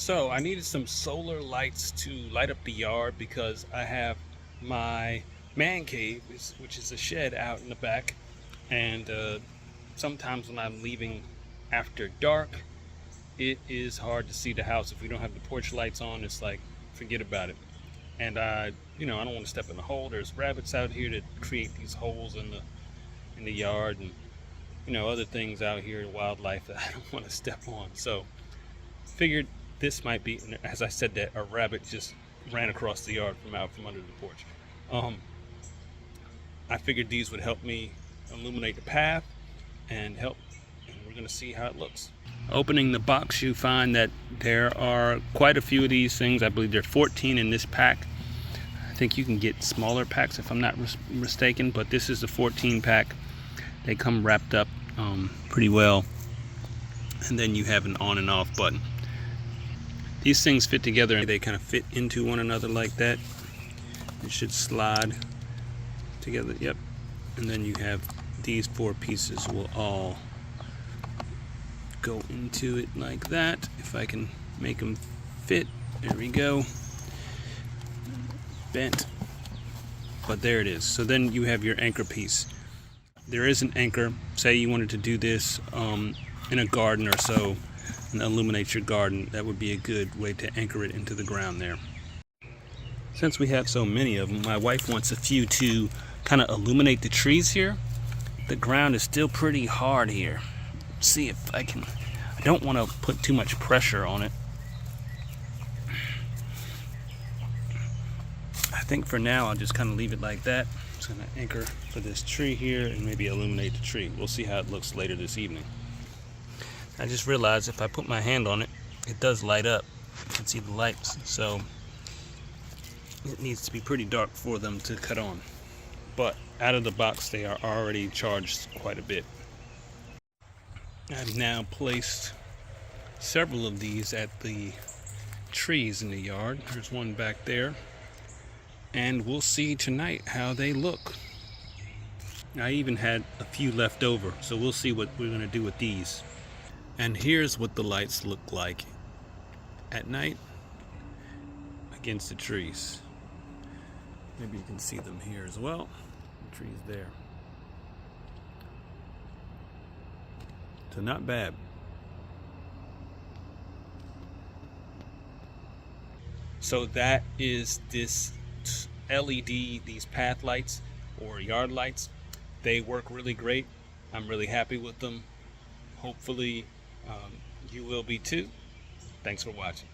So I needed some solar lights to light up the yard because I have my man cave, which is a shed out in the back, and sometimes when I'm leaving after dark, it is hard to see the house. If we don't have the porch lights on, it's like forget about it. And I don't want to step in the hole. There's rabbits out here that create these holes in the yard, and other things out here, wildlife that I don't want to step on. So figured this might be, as I said that, a rabbit just ran across the yard from under the porch. I figured these would help me illuminate the path and we're gonna see how it looks. Opening the box, you find that there are quite a few of these things. I believe there are 14 in this pack. I think you can get smaller packs if I'm not mistaken, but this is the 14 pack. They come wrapped up pretty well, and then you have an on and off button. These things fit together and they kind of fit into one another like that. It should slide together, yep. And then you have these 4 pieces will all go into it like that. If I can make them fit, there we go. Bent, but there it is. So then you have your anchor piece. There is an anchor. Say you wanted to do this in a garden or so, and illuminate your garden, that would be a good way to anchor it into the ground there. Since we have so many of them, my wife wants a few to kind of illuminate the trees here. The ground is still pretty hard here. Let's see if I can. I don't want to put too much pressure on it. I think for now I'll just kind of leave it like that. I'm just going to anchor for this tree here and maybe illuminate the tree. We'll see how it looks later this evening. I just realized if I put my hand on it, it does light up. You can see the lights, so it needs to be pretty dark for them to cut on. But out of the box, they are already charged quite a bit. I've now placed several of these at the trees in the yard. There's one back there. And we'll see tonight how they look. I even had a few left over, so we'll see what we're going to do with these. And here's what the lights look like at night against the trees. Maybe you can see them here as well. The trees there. So not bad. So that is this LED, these path lights or yard lights. They work really great. I'm really happy with them. Hopefully you will be too. Thanks for watching.